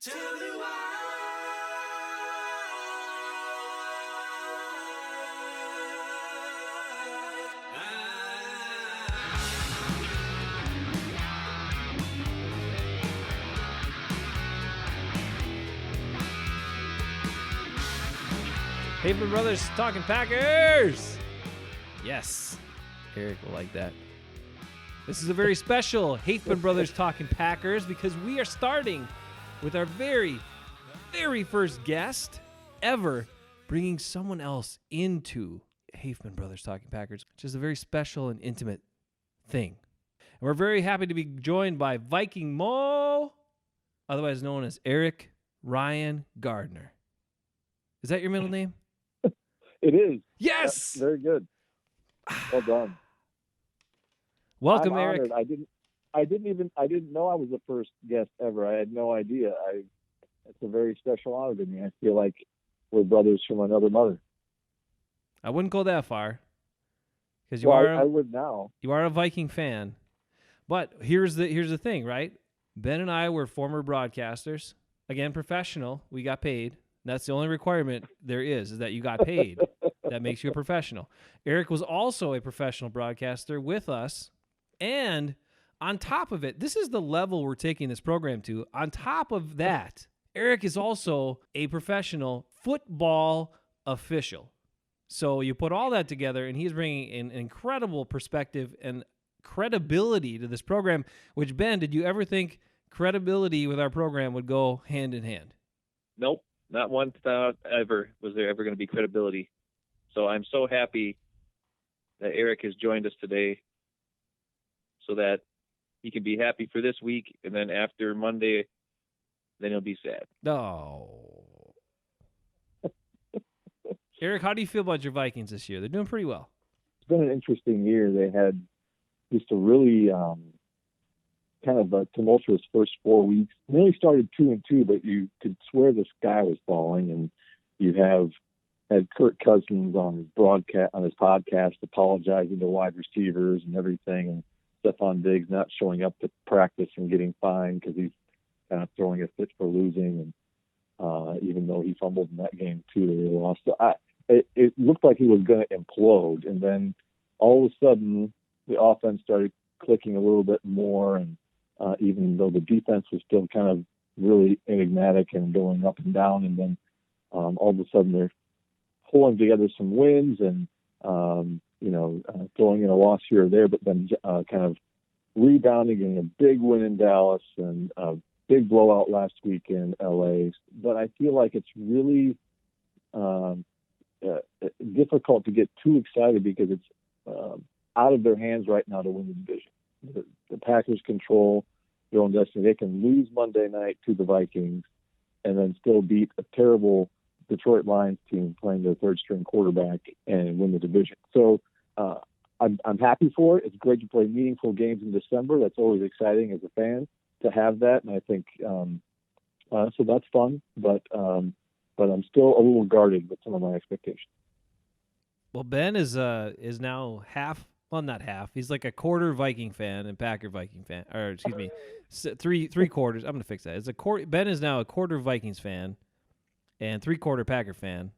Tell me why. Hafeman Brothers Talking Packers. Yes, Eric will like that. This is a very special Hafeman Brothers Talking Packers because we are starting with our very, very first guest ever bringing someone else into Hafeman Brothers Talking Packers, which is a very special and intimate thing. And we're very happy to be joined by Viking MOE, otherwise known as Eric Ryan Gardner. Is that your middle name? It is. Yes. Yep, very good. Well done. Welcome, I'm Eric. honored. I didn't know I was the first guest ever. I had no idea. It's a very special honor to me. I feel like we're brothers from another mother. I wouldn't go that far because I would now. You are a Viking fan. But here's the thing, right? Ben and I were former broadcasters. Again, professional. We got paid. That's the only requirement there is that you got paid. That makes you a professional. Eric was also a professional broadcaster with us. And on top of it, this is the level we're taking this program to. On top of that, Eric is also a professional football official. So you put all that together, and he's bringing an incredible perspective and credibility to this program, which, Ben, did you ever think credibility with our program would go hand in hand? Nope, not one thought ever was there ever going to be credibility. So I'm so happy that Eric has joined us today so that he can be happy for this week, and then after Monday, then he'll be sad. Oh. Eric, how do you feel about your Vikings this year? They're doing pretty well. It's been an interesting year. They had just a really kind of a tumultuous first 4 weeks. They only started 2-2, but you could swear the sky was falling. And you had Kirk Cousins on his podcast apologizing to wide receivers and everything, and Stephon Diggs not showing up to practice and getting fined because he's kind of throwing a fit for losing. And even though he fumbled in that game too, they lost. So it looked like he was going to implode, and then all of a sudden the offense started clicking a little bit more, and even though the defense was still kind of really enigmatic and going up and down, and then all of a sudden they're pulling together some wins and throwing in a loss here or there, but then kind of rebounding in a big win in Dallas and a big blowout last week in LA. But I feel like it's really difficult to get too excited because it's out of their hands right now to win the division. The Packers control their own destiny. They can lose Monday night to the Vikings and then still beat a terrible Detroit Lions team playing their third-string quarterback and win the division. So I'm happy for it. It's great to play meaningful games in December. That's always exciting as a fan to have that, and I think so that's fun. But I'm still a little guarded with some of my expectations. Well, Ben is now half. Well, not half. He's like a quarter Viking fan and Packer Viking fan. Or excuse me, three quarters. I'm gonna fix that. It's a quarter. Ben is now a quarter Vikings fan and 3/4 Packer fan.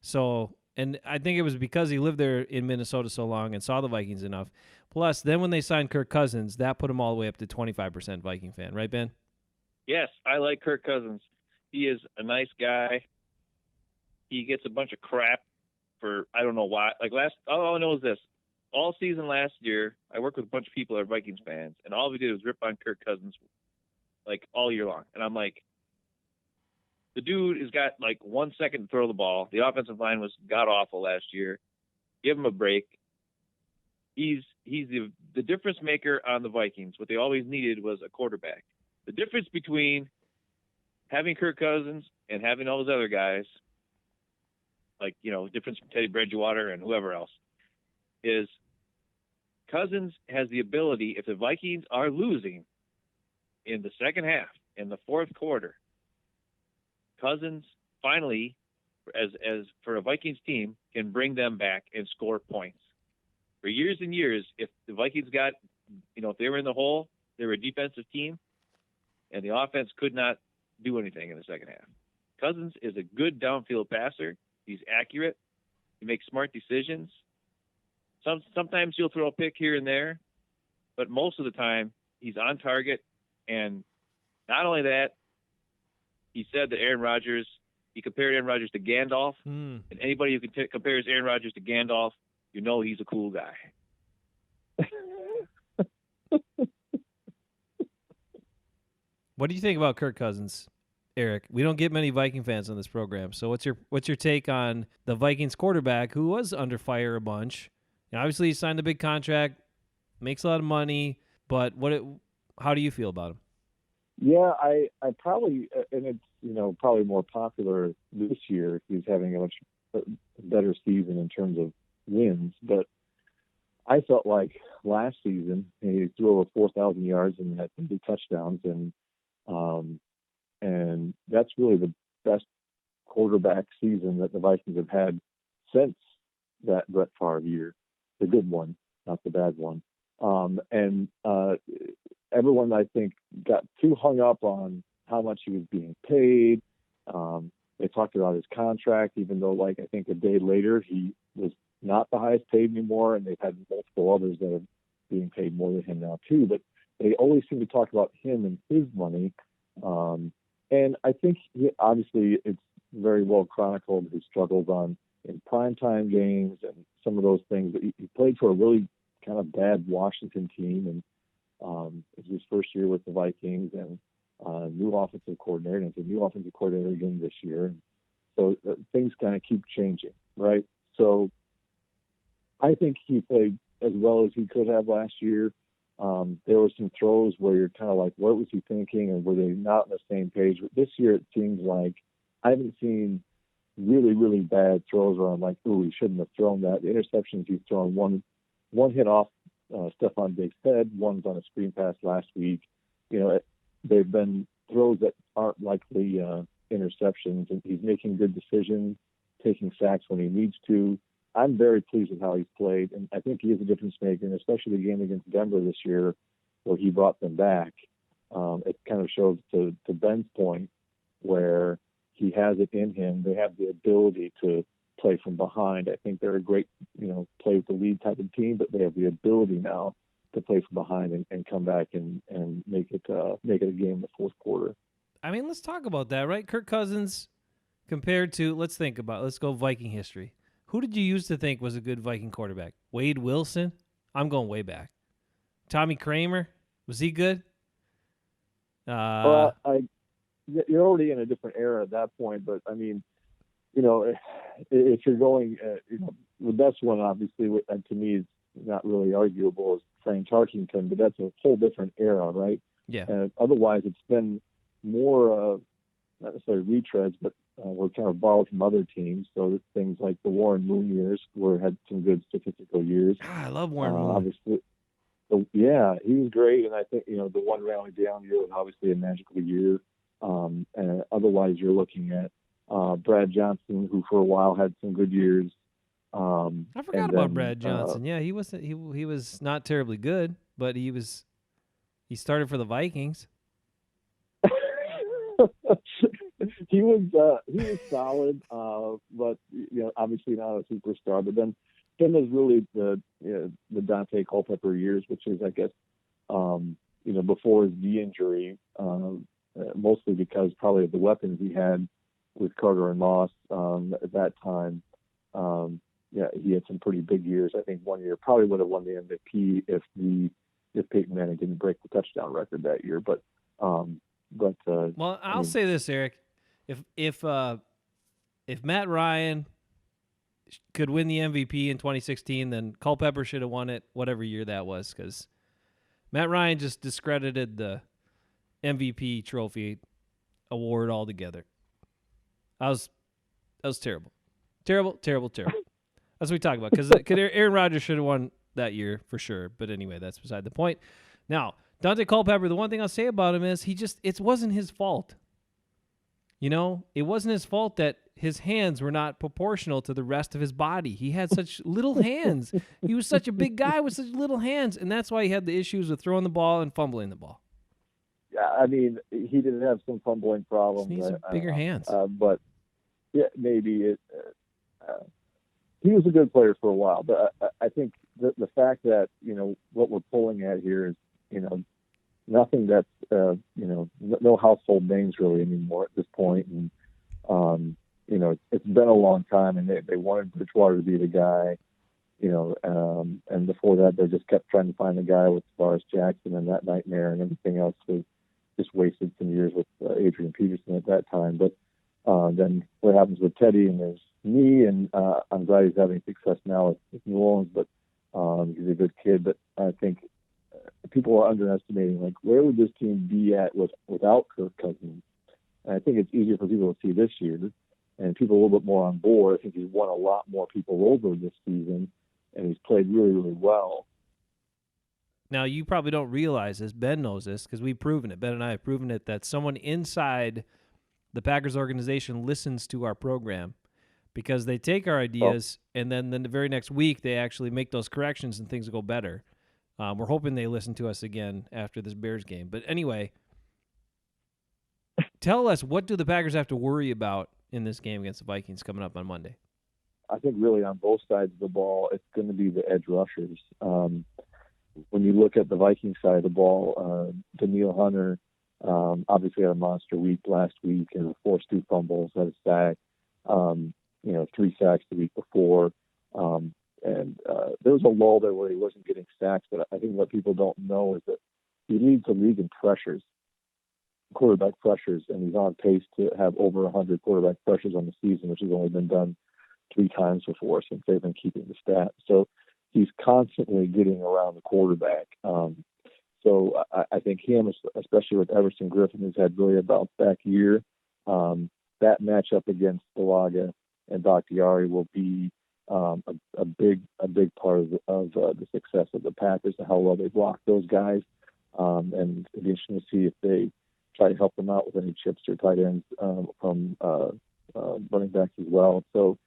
So, and I think it was because he lived there in Minnesota so long and saw the Vikings enough. Plus, then when they signed Kirk Cousins, that put him all the way up to 25% Viking fan. Right, Ben? Yes, I like Kirk Cousins. He is a nice guy. He gets a bunch of crap for, I don't know why. All I know is this. All season last year, I worked with a bunch of people that are Vikings fans, and all we did was rip on Kirk Cousins all year long. And I'm like, the dude has got 1 second to throw the ball. The offensive line was god-awful last year. Give him a break. He's the difference maker on the Vikings. What they always needed was a quarterback. The difference between having Kirk Cousins and having all those other guys, difference from Teddy Bridgewater and whoever else, is Cousins has the ability, if the Vikings are losing in the second half, in the fourth quarter, Cousins finally, as for a Vikings team, can bring them back and score points. For years and years, if the Vikings got, if they were in the hole, they were a defensive team, and the offense could not do anything in the second half. Cousins is a good downfield passer. He's accurate. He makes smart decisions. Sometimes he'll throw a pick here and there, but most of the time he's on target. And not only that, he said that Aaron Rodgers, he compared Aaron Rodgers to Gandalf. And anybody who compares Aaron Rodgers to Gandalf, you know he's a cool guy. What do you think about Kirk Cousins, Eric? We don't get many Viking fans on this program, so what's your take on the Vikings quarterback who was under fire a bunch? And obviously, he signed a big contract, makes a lot of money, but how do you feel about him? Yeah, I probably, and it's probably more popular this year. He's having a much better season in terms of wins, but I felt like last season he threw over 4,000 yards and had 50 touchdowns, and that's really the best quarterback season that the Vikings have had since that Brett Favre year, the good one, not the bad one. Everyone, I think, got too hung up on how much he was being paid. They talked about his contract, even though, I think a day later, he was not the highest paid anymore, and they've had multiple others that are being paid more than him now, too. But they always seem to talk about him and his money. And I think, obviously, it's very well chronicled his struggles in primetime games and some of those things. But he played for a really kind of bad Washington team, and it was his first year with the Vikings, and new offensive coordinator, and it's a new offensive coordinator again this year. And so things kind of keep changing, right? So I think he played as well as he could have last year. There were some throws where you're kind of like, what was he thinking, and were they not on the same page? But this year it seems like I haven't seen really, really bad throws where I'm like, ooh, he shouldn't have thrown that. The interceptions he's thrown, one hit off Stephon Diggs' head, one's on a screen pass last week. They've been throws that aren't likely interceptions, and he's making good decisions, taking sacks when he needs to. I'm very pleased with how he's played, and I think he is a difference maker, and especially the game against Denver this year where he brought them back. It kind of shows to Ben's point where he has it in him. They have the ability to play from behind. I think they're a great, play with the lead type of team, but they have the ability now to play from behind and come back and make it a game in the fourth quarter. I mean, let's talk about that, right? Kirk Cousins compared to, let's go Viking history. Who did you used to think was a good Viking quarterback? Wade Wilson? I'm going way back. Tommy Kramer? Was he good? Well, you're already in a different era at that point, but I mean, if you're going, the best one, obviously, to me, is not really arguable, is Frank Tarkington, but that's a whole different era, right? Yeah. Otherwise, it's been more, not necessarily retreads, but we're kind of borrowed from other teams. So things like the Warren Moon years, where had some good statistical years. I love Warren Moon. Obviously, he was great, and I think the one rally down year was obviously a magical year. And otherwise, you're looking at Brad Johnson, who for a while had some good years. I forgot about Brad Johnson. Yeah, he was not terribly good, but he started for the Vikings. He was solid, but obviously not a superstar. But then there's really the Dante Culpepper years, which is, I guess, before his knee injury, mostly because probably of the weapons he had with Carter and Moss at that time. He had some pretty big years. I think one year probably would have won the MVP if Peyton Manning didn't break the touchdown record that year. But I'll say this, Eric. If Matt Ryan could win the MVP in 2016, then Culpepper should have won it whatever year that was, because Matt Ryan just discredited the MVP trophy award altogether. That was terrible. Terrible. That's what we talk about, because Aaron Rodgers should have won that year for sure. But anyway, that's beside the point. Now, Dante Culpepper, the one thing I'll say about him is it wasn't his fault. It wasn't his fault that his hands were not proportional to the rest of his body. He had such little hands. He was such a big guy with such little hands, and that's why he had the issues with throwing the ball and fumbling the ball. I mean, he did have some fumbling problems. He needs bigger hands. But yeah, maybe he was a good player for a while. But I think the fact that, what we're pulling at here is, nothing that's, no household names really anymore at this point. And, it's been a long time, and they wanted Bridgewater to be the guy, and before that, they just kept trying to find the guy with Forrest Jackson and that nightmare, and everything else was just wasted some years with Adrian Peterson at that time. But then what happens with Teddy and his knee, and I'm glad he's having success now with New Orleans, but he's a good kid. But I think people are underestimating, like, where would this team be at without Kirk Cousins? And I think it's easier for people to see this year, and people a little bit more on board. I think he's won a lot more people over this season, and he's played really, really well. Now, you probably don't realize this. Ben knows this because we've proven it. Ben and I have proven it, that someone inside the Packers organization listens to our program, because they take our ideas and then the very next week they actually make those corrections and things go better. We're hoping they listen to us again after this Bears game. But anyway, tell us, what do the Packers have to worry about in this game against the Vikings coming up on Monday? I think really on both sides of the ball, it's going to be the edge rushers. When you look at the Viking side of the ball, Daniil Hunter obviously had a monster week last week and forced 2 fumbles, had a sack, 3 sacks the week before. And there was a lull there where he wasn't getting sacks, but I think what people don't know is that he leads the league in pressures, quarterback pressures, and he's on pace to have over 100 quarterback pressures on the season, which has only been done 3 times before since they've been keeping the stat. So he's constantly getting around the quarterback. So I think him, especially with Everson Griffin, who's had really a bounce back year, that matchup against Balaga and Bakhtiari will be a big part of the success of the Packers, and how well they block those guys. And it'll be interesting to see if they try to help them out with any chips or tight ends from running backs as well. So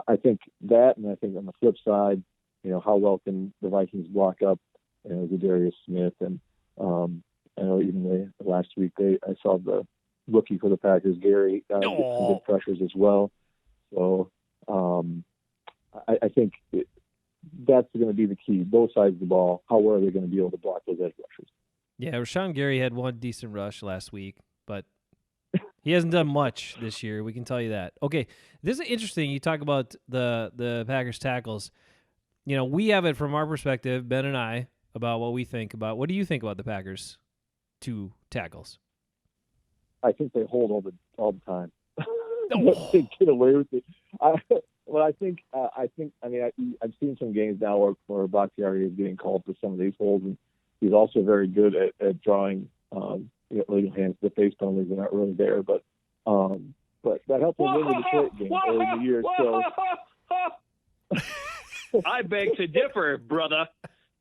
I think that, and I think on the flip side, how well can the Vikings block up, Zadarius Smith, and I know even last week I saw the rookie for the Packers, Gary, get some good pressures as well. So I think that's going to be the key. Both sides of the ball, how well are they going to be able to block those edge rushers? Yeah, Rashawn Gary had one decent rush last week, but he hasn't done much this year. We can tell you that. Okay, this is interesting. You talk about the Packers tackles. We have it from our perspective, Ben and I, about what we think about. What do you think about the Packers' 2 tackles? I think they hold all the time. They get away with it. I've seen some games now where Bakhtiari is getting called for some of these holds, and he's also very good at drawing illegal hands. The face penalties are not really there, but that helped him win the Detroit game early in the year. So I beg to differ, brother.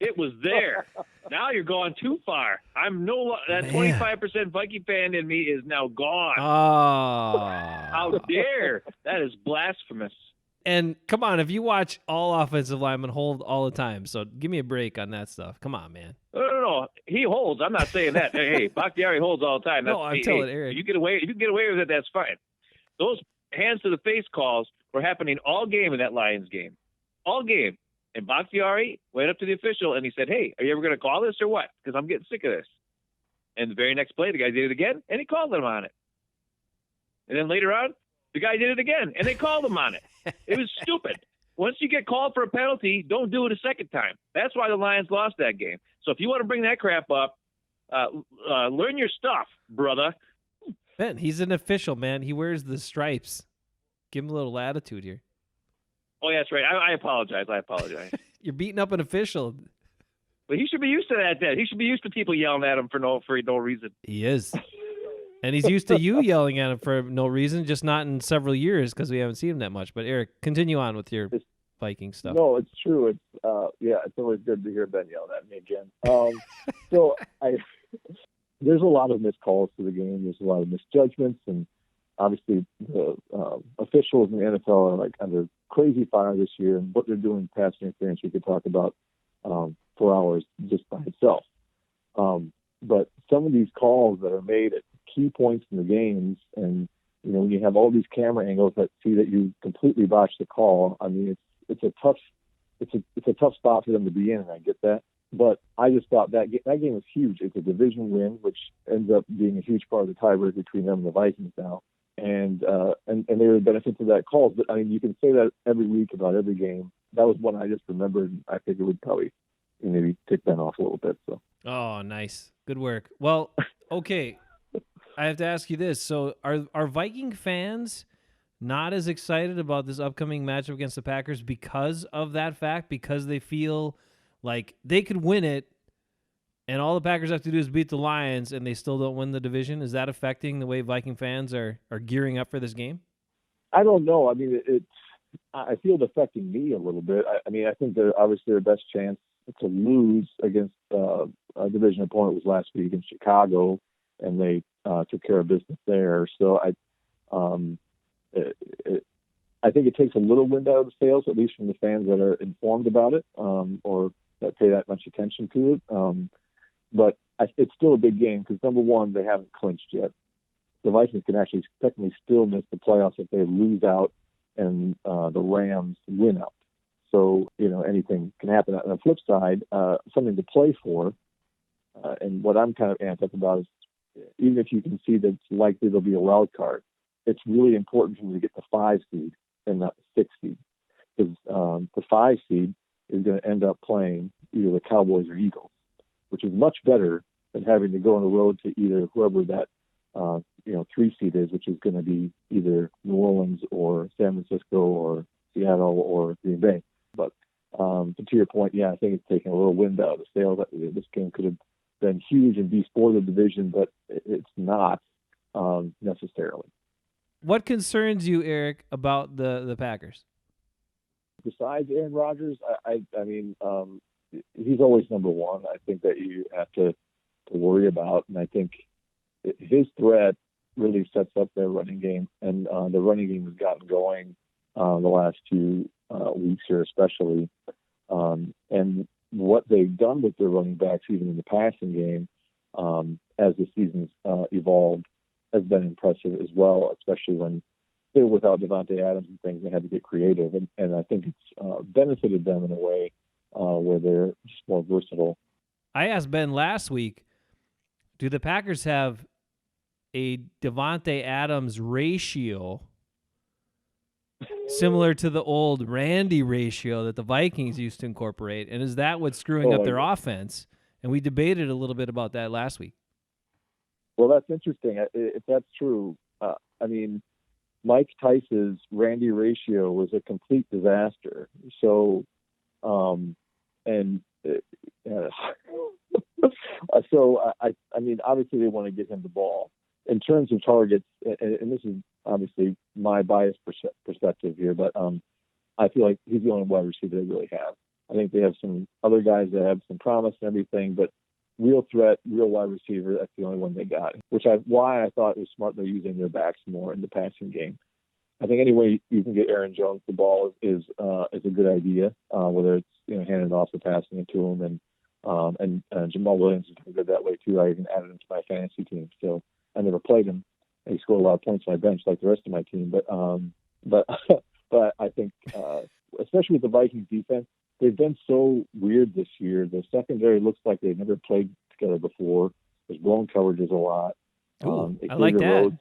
It was there. Now you're going too far. That 25% Viking fan in me is now gone. Oh. How dare? That is blasphemous. And come on, if you watch all offensive linemen hold all the time, so give me a break on that stuff. Come on, man. No. He holds. I'm not saying that. Hey, Bakhtiari holds all the time. No, I'm telling Eric. If you can get away with it, that's fine. Those hands to the face calls were happening all game in that Lions game. All game. And Bakhtiari went up to the official and he said, "Hey, are you ever going to call this or what? Because I'm getting sick of this." And the very next play, the guy did it again, and he called him on it. And then later on, the guy did it again, and they called him on it. It was stupid. Once you get called for a penalty, don't do it a second time. That's why the Lions lost that game. So if you want to bring that crap up, learn your stuff, brother. Ben, he's an official, man. He wears the stripes. Give him a little attitude here. Oh, yeah, that's right. I apologize. You're beating up an official. But he should be used to that then. He should be used to people yelling at him for no reason. He is. And he's used to you yelling at him for no reason, just not in several years because we haven't seen him that much. But, Eric, continue on with your Viking stuff. No, it's true. It's it's always good to hear Ben yell at me again. There's a lot of missed calls to the game. There's a lot of misjudgments, and obviously the officials in the NFL are like under crazy fire this year, and what they're doing pass interference we could talk about for hours just by itself. But some of these calls that are made at key points in the games, and when you have all these camera angles that see that you completely botched the call, I mean, it's a tough spot for them to be in, and I get that. But I just thought that game was huge. It's a division win, which ends up being a huge part of the tiebreaker between them and the Vikings now. And they were the benefits of that call. But I mean, you can say that every week about every game. That was one I just remembered. I think it would probably maybe tick Ben off a little bit. So. Oh, nice, good work. Well, okay, I have to ask you this: so, are Viking fans not as excited about this upcoming matchup against the Packers because of that fact? Because they feel like they could win it, and all the Packers have to do is beat the Lions, and they still don't win the division? Is that affecting the way Viking fans are gearing up for this game? I don't know. I mean, I feel it affecting me a little bit. I mean, I think they're obviously their best chance to lose against a division opponent was last week in Chicago, and they took care of business there. So I think it takes a little wind out of the sails, at least from the fans that are informed about it, or that pay that much attention to it. But it's still a big game because, number one, they haven't clinched yet. The Vikings can actually technically still miss the playoffs if they lose out and the Rams win out. So, anything can happen. On the flip side, something to play for, and what I'm kind of amped up about is even if you can see that it's likely there'll be a wild card, it's really important for them to get the 5 seed and not the 6 seed. Because the 5 seed is going to end up playing either the Cowboys or Eagles, which is much better than having to go on the road to either whoever that 3 seed is, which is going to be either New Orleans or San Francisco or Seattle or Green Bay. But to your point, yeah, I think it's taking a little wind out of the sail. That this game could have been huge and be for the division, but it's not necessarily. What concerns you, Eric, about the Packers? Besides Aaron Rodgers, I mean, he's always number one. I think that you have to worry about, and I think his threat really sets up their running game, and the running game has gotten going the last few weeks here, especially. And what they've done with their running backs, even in the passing game, as the season's evolved, has been impressive as well, especially when they were without Devontae Adams and things. They had to get creative, and I think it's benefited them in a way where they're just more versatile. I asked Ben last week, do the Packers have a Devontae Adams ratio similar to the old Randy ratio that the Vikings used to incorporate? And is that what's screwing up their offense? And we debated a little bit about that last week. Well, that's interesting. If that's true, I mean, Mike Tice's Randy ratio was a complete disaster. So, so I mean, obviously they want to get him the ball. In terms of targets, and this is obviously my biased perspective here, but I feel like he's the only wide receiver they really have. I think they have some other guys that have some promise and everything, but real threat, real wide receiver, that's the only one they got, why I thought it was smart they're using their backs more in the passing game. I think any way you can get Aaron Jones the ball is a good idea, whether it's handing off or passing it to him, and Jamal Williams is good that way too. I even added him to my fantasy team. So I never played him. He scored a lot of points on my bench like the rest of my team. But I think especially with the Vikings defense, they've been so weird this year. The secondary looks like they've never played together before. There's blown coverages a lot. I like that.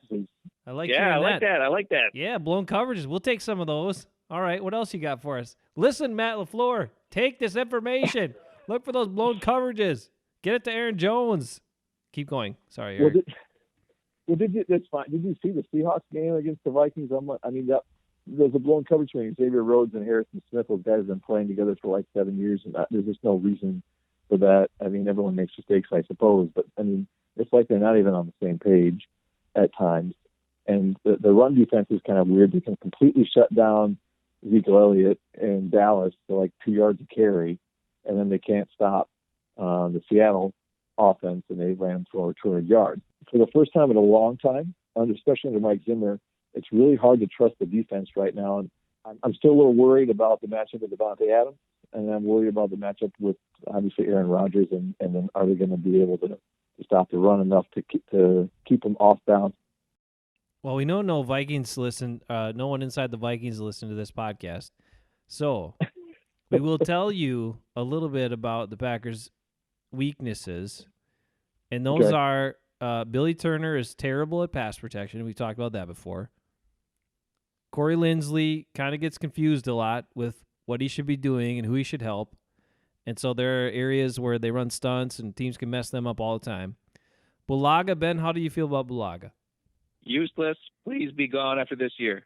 I like that. Yeah, blown coverages. We'll take some of those. All right, what else you got for us? Listen, Matt LaFleur, take this information. Look for those blown coverages. Get it to Aaron Jones. Keep going. Sorry, Eric. That's fine. Did you see the Seahawks game against the Vikings? There's a blown coverage between Xavier Rhodes and Harrison Smith. Those guys have been playing together for like 7 years, and there's just no reason for that. I mean, everyone makes mistakes, I suppose, but I mean, it's like they're not even on the same page at times. And the run defense is kind of weird. They can completely shut down Ezekiel Elliott in Dallas to like 2 yards of carry, and then they can't stop the Seattle offense, and they ran for over 200 yards. For the first time in a long time, especially under Mike Zimmer, it's really hard to trust the defense right now. And I'm still a little worried about the matchup with Devontae Adams, and I'm worried about the matchup with obviously Aaron Rodgers, and then are they going to be able to stop the run enough to keep them off balance. Well, we know no Vikings listen. No one inside the Vikings listen to this podcast, so we will tell you a little bit about the Packers' weaknesses, and those are Billy Turner is terrible at pass protection. We talked about that before. Corey Linsley kind of gets confused a lot with what he should be doing and who he should help. And so there are areas where they run stunts and teams can mess them up all the time. Bulaga, Ben, how do you feel about Bulaga? Useless. Please be gone after this year.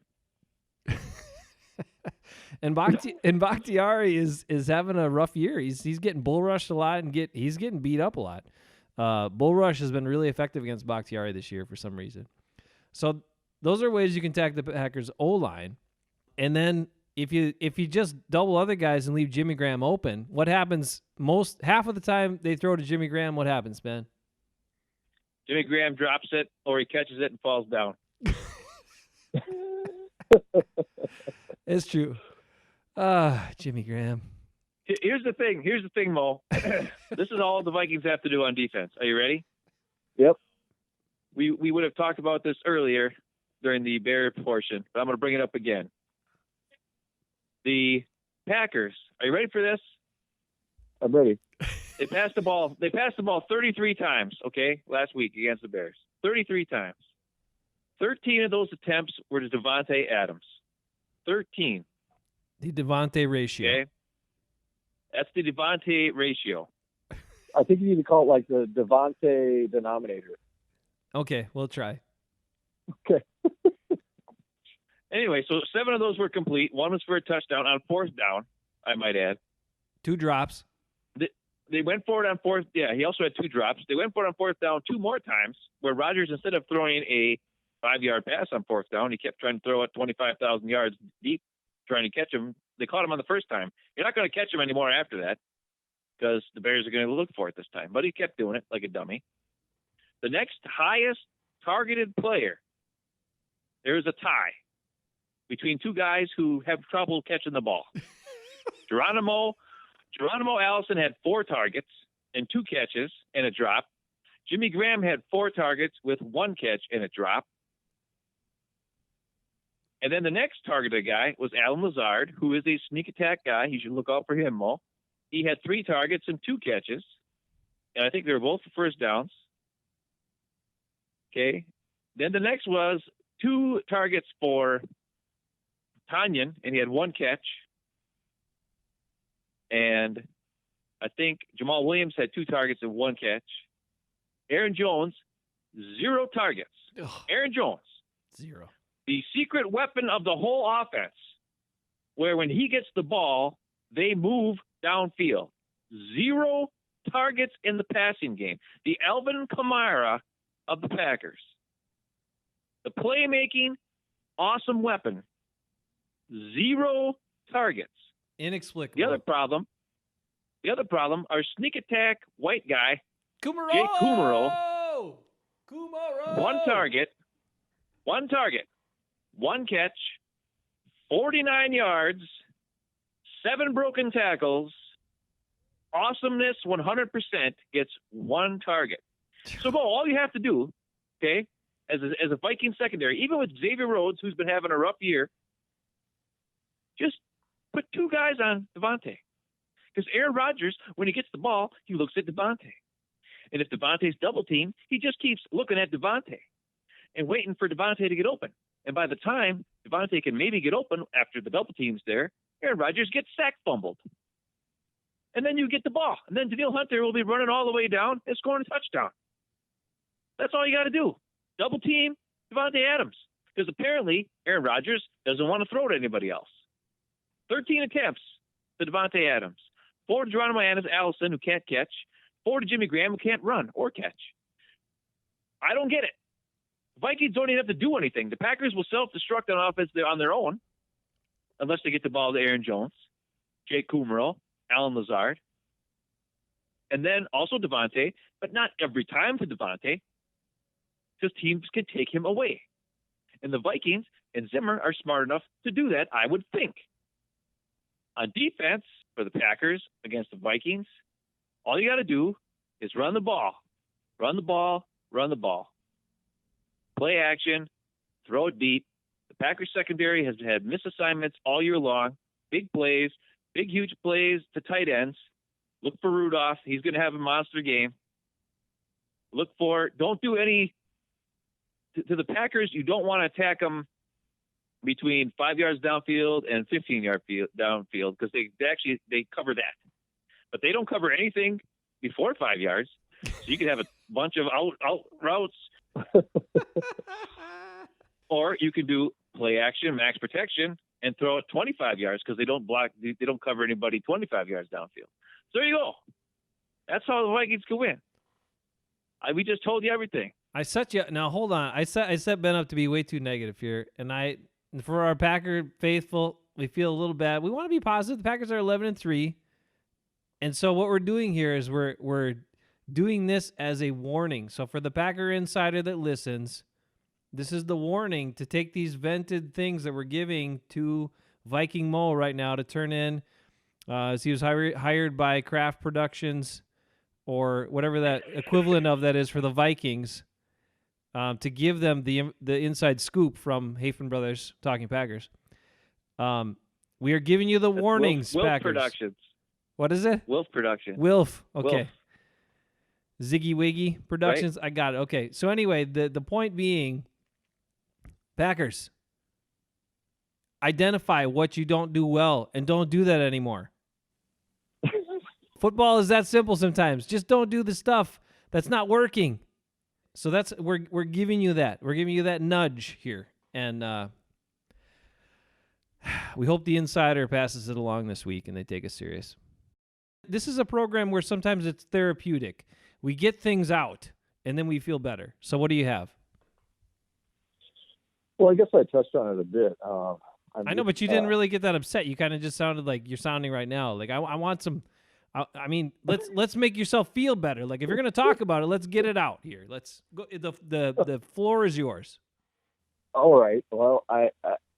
And Bakhtiari is having a rough year. He's getting bull rushed a lot and he's getting beat up a lot. Bull rush has been really effective against Bakhtiari this year for some reason. So those are ways you can attack the Packers O-line. And then if you just double other guys and leave Jimmy Graham open, what happens half of the time they throw to Jimmy Graham, what happens, Ben? Jimmy Graham drops it or he catches it and falls down. It's true. Jimmy Graham. Here's the thing, Mo. This is all the Vikings have to do on defense. Are you ready? Yep. We would have talked about this earlier during the Bear portion, but I'm going to bring it up again. The Packers, are you ready for this? I'm ready. They passed the ball 33 times, okay, last week against the Bears. 33 times. 13 of those attempts were to Devontae Adams. 13. The Devontae ratio. Okay. That's the Devontae ratio. I think you need to call it like the Devontae denominator. Okay, we'll try. Okay. Anyway, so 7 of those were complete. 1 was for a touchdown on 4th down, I might add. 2 drops. They went for it on 4th. Yeah, he also had 2 drops. They went for it on 4th down 2 more times where Rodgers, instead of throwing a 5-yard pass on 4th down, he kept trying to throw it 25,000 yards deep, trying to catch him. They caught him on the first time. You're not going to catch him anymore after that because the Bears are going to look for it this time. But he kept doing it like a dummy. The next highest targeted player, there is a tie between 2 guys who have trouble catching the ball. Geronimo Allison had 4 targets and 2 catches and a drop. Jimmy Graham had 4 targets with 1 catch and a drop. And then the next targeted guy was Alan Lazard, who is a sneak attack guy. You should look out for him, Mo. He had 3 targets and 2 catches. And I think they were both for first downs. Okay. Then the next was 2 targets for Tanyan, and he had 1 catch. And I think Jamal Williams had 2 targets and 1 catch. Aaron Jones, 0 targets. Ugh. Aaron Jones. 0. The secret weapon of the whole offense, where when he gets the ball, they move downfield. 0 targets in the passing game. The Alvin Kamara of the Packers. The playmaking, awesome weapon. 0 targets. Inexplicable. The other problem, our sneak attack white guy, Kumaro! Jake Kumaro. Kumaro! 1 target, 1 catch, 49 yards, 7 broken tackles, awesomeness 100%, gets 1 target. So, Bo, all you have to do, okay, as a Viking secondary, even with Xavier Rhodes, who's been having a rough year, just put 2 guys on Devontae. Because Aaron Rodgers, when he gets the ball, he looks at Devontae. And if Devontae's double teamed, he just keeps looking at Devontae and waiting for Devontae to get open. And by the time Devontae can maybe get open after the double team's there, Aaron Rodgers gets sack fumbled. And then you get the ball. And then Daniil Hunter will be running all the way down and scoring a touchdown. That's all you got to do. Double team Devontae Adams. Because apparently Aaron Rodgers doesn't want to throw to anybody else. 13 attempts to Devontae Adams. 4 to Geronimo Allison, who can't catch. 4 to Jimmy Graham, who can't run or catch. I don't get it. Vikings don't even have to do anything. The Packers will self-destruct on offense on their own unless they get the ball to Aaron Jones, Jake Kumaro, Alan Lazard, and then also Devontae, but not every time to Devontae because teams can take him away. And the Vikings and Zimmer are smart enough to do that, I would think. On defense for the Packers against the Vikings, all you got to do is run the ball. Run the ball, run the ball. Play action, throw it deep. The Packers secondary has had misassignments all year long. Big plays, big, huge plays to tight ends. Look for Rudolph. He's going to have a monster game. Don't do any, to the Packers, you don't want to attack them between 5 yards downfield and 15-yard downfield because they cover that. But they don't cover anything before 5 yards. So you can have a bunch of out routes. Or you can do play action, max protection, and throw it 25 yards because they don't cover anybody 25 yards downfield. So there you go. That's how the Vikings can win. We just told you everything. Now hold on. I set Ben up to be way too negative here, and for our Packer faithful, we feel a little bad. We want to be positive. The Packers are 11-3, and so what we're doing here is we're doing this as a warning. So for the Packer insider that listens, this is the warning to take these vented things that we're giving to Viking MOE right now to turn in. As he was hired by Kraft Productions or whatever that equivalent of that is for the Vikings, to give them the inside scoop from Hafeman Brothers Talking Packers. We are giving you the warnings, Wilf Packers. Productions. What is it? Wilf Productions. Wilf. Okay. Wilf. Ziggy Wiggy Productions. Right. I got it. Okay. So anyway, the point being, Packers, identify what you don't do well and don't do that anymore. Football is that simple sometimes. Just don't do the stuff that's not working. So we're giving you that. We're giving you that nudge here. And we hope the insider passes it along this week and they take us serious. This is a program where sometimes it's therapeutic. We get things out and then we feel better. So what do you have? Well, I guess I touched on it a bit. I know, but you didn't really get that upset. You kind of just sounded like you're sounding right now. Like I want some. I mean, let's make yourself feel better. Like if you're gonna talk about it, let's get it out here. Let's go. The floor is yours. All right. Well,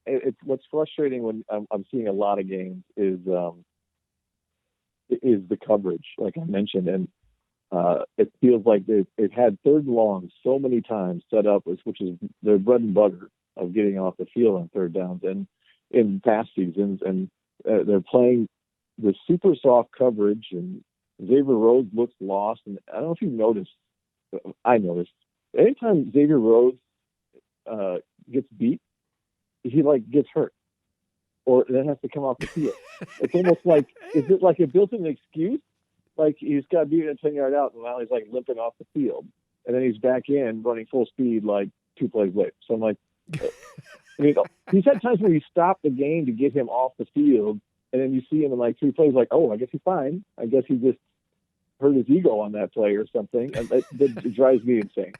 it's what's frustrating when I'm seeing a lot of games is the coverage, like I mentioned, and it feels like they've had third and long so many times set up, which is their bread and butter of getting off the field on third downs and in past seasons, and they're playing the super soft coverage, and Xavier Rhodes looks lost. And I don't know if you noticed, I noticed, anytime Xavier Rhodes gets beat, he gets hurt or then has to come off the field. It's almost like, is it like a built-in excuse? Like he's got beat at 10-yard out, and now he's limping off the field, and then he's back in running full speed 2 plays later. So I'm like, he's had times where you stop the game to get him off the field, and then you see him in 3 plays, oh, I guess he's fine. I guess he just hurt his ego on that play or something. And that drives me insane.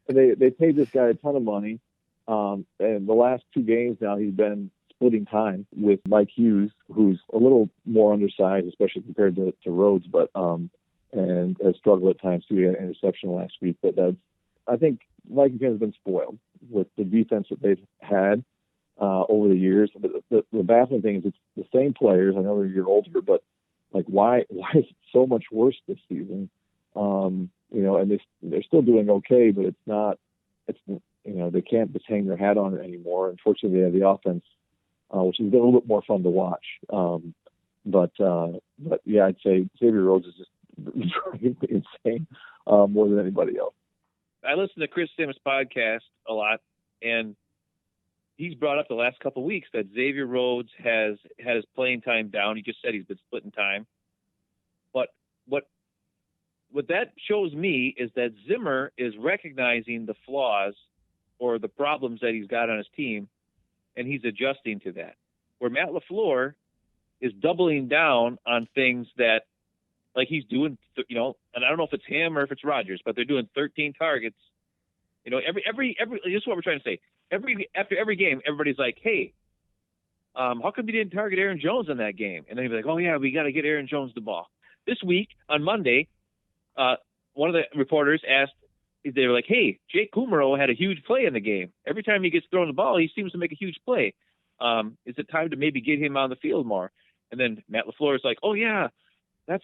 And they paid this guy a ton of money, and the last 2 games now he's been splitting time with Mike Hughes, who's a little more undersized, especially compared to Rhodes, but and has struggled at times too. He had an interception last week, but I think Viking fans have been spoiled with the defense that they've had over the years. But the baffling thing is it's the same players. I know they're a year older, but why is it so much worse this season? And they're still doing okay, but it's not. It's they can't just hang their hat on it anymore. Unfortunately, they have the offense, which has been a little bit more fun to watch. But yeah, I'd say Xavier Rhodes is just driving me insane more than anybody else. I listen to Chris Sims' podcast a lot, and he's brought up the last couple of weeks that Xavier Rhodes has had his playing time down. He just said he's been splitting time. But what that shows me is that Zimmer is recognizing the flaws or the problems that he's got on his team, and he's adjusting to that. Where Matt LaFleur is doubling down on things that, he's doing, and I don't know if it's him or if it's Rodgers, but they're doing 13 targets. Every this is what we're trying to say. After every game, everybody's like, hey, how come you didn't target Aaron Jones in that game? And then he'd be like, oh yeah, we got to get Aaron Jones the ball. This week on Monday, one of the reporters asked, they were like, hey, Jake Kummerow had a huge play in the game. Every time he gets thrown the ball, he seems to make a huge play. Is it time to maybe get him on the field more? And then Matt LaFleur is like, oh yeah,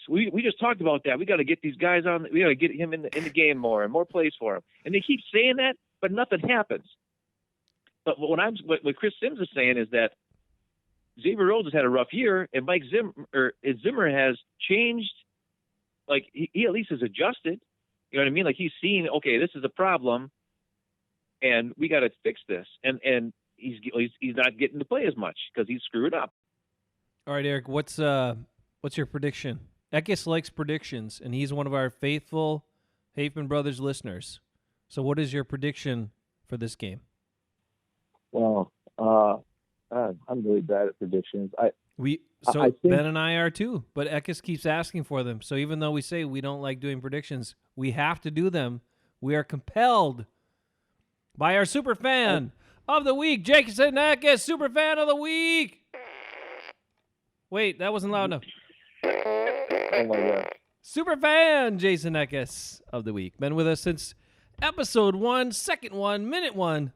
we just talked about that. We got to get these guys on. We got to get him in the game more and more plays for him. And they keep saying that, but nothing happens. But what Chris Sims is saying is that Xavier Rhodes has had a rough year, and Mike Zimmer has changed. Like he at least has adjusted. You know what I mean? Like he's seen, okay, this is a problem, and we got to fix this. And he's not getting to play as much because he's screwed up. All right, Eric, what's your prediction? Ekis likes predictions, and he's one of our faithful Hafeman Brothers listeners. So what is your prediction for this game? Well, I'm really bad at predictions. I think Ben and I are too, but Ekis keeps asking for them. So even though we say we don't like doing predictions, we have to do them. We are compelled by our super fan of the week, Jason Ekis, super fan of the week. Wait, that wasn't loud enough. Oh my God. Super fan Jason Ekis of the week. Been with us since episode 1, second 1, minute 1.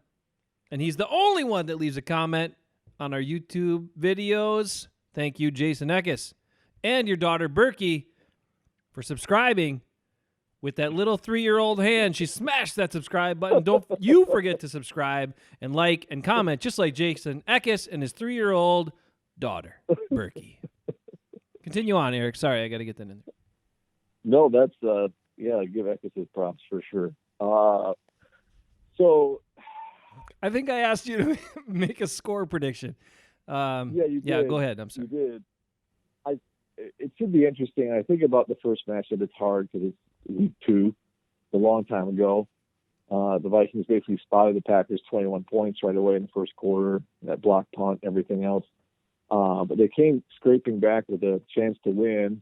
And he's the only one that leaves a comment on our YouTube videos. Thank you, Jason Ekis. And your daughter, Berkey, for subscribing with that little 3-year-old hand. She smashed that subscribe button. Don't you forget to subscribe and like and comment, just like Jason Ekis and his 3-year-old daughter, Berkey. Continue on, Eric. Sorry, I got to get that in there. No, that's, give Ekis his props for sure. So I think I asked you to make a score prediction. You did. Yeah, go ahead. I'm sorry. You did. It should be interesting. I think about the first matchup. It's hard because it's week 2, a long time ago. The Vikings basically spotted the Packers 21 points right away in the first quarter, that block punt, everything else. But they came scraping back with a chance to win,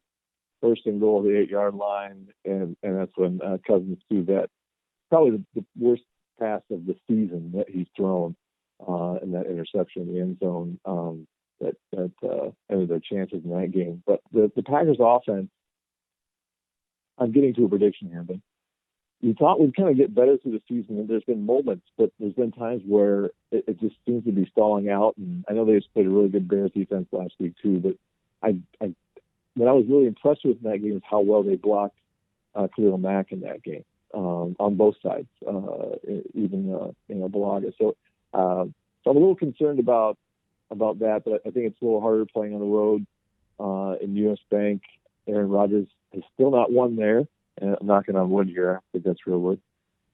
first and goal at the 8-yard line, and that's when Cousins threw that, probably the worst pass of the season that he's thrown, in that interception in the end zone, that ended their chances in that game. But the Packers offense, I'm getting to a prediction here, but we thought we'd kind of get better through the season, and there's been moments, but there's been times where it just seems to be stalling out. And I know they just played a really good Bears defense last week too, but what I was really impressed with in that game is how well they blocked Khalil Mack in that game, on both sides, even Balaga. So I'm a little concerned about that, but I think it's a little harder playing on the road in U.S. Bank. Aaron Rodgers has still not won there. And I'm knocking on wood here. I think that's real wood.